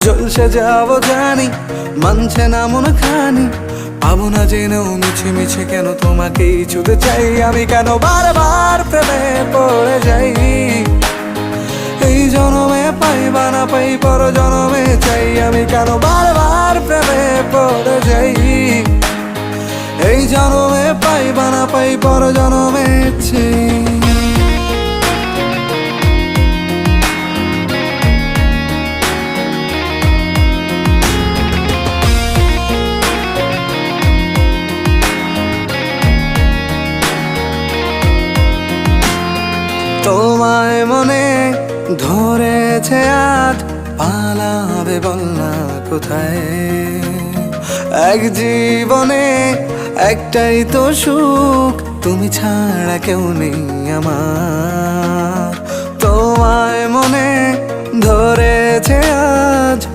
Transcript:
জলসে যাব জানি, মানছে না মন খানি। পাবো না জেনেও মিছে মিছে কেন তোমাকেই ছুতে চাই আমি, কেন বারবার প্রেমে পড়ে যাই। এই জনমে পাই বা না পাই পর জনমে চাই আমি, কেন বারবার প্রেমে পড়ে যাই। এই জনমে পাই বা না পাই পর জনমে চাই। তোমায় মনে ধরেছে আজ, পালাবে বল না কোথায়। এক জীবনে একটাই তো সুখ, তুমি ছাড়া কেউ নেই আমার। তোমায় মনে ধরেছে আজ,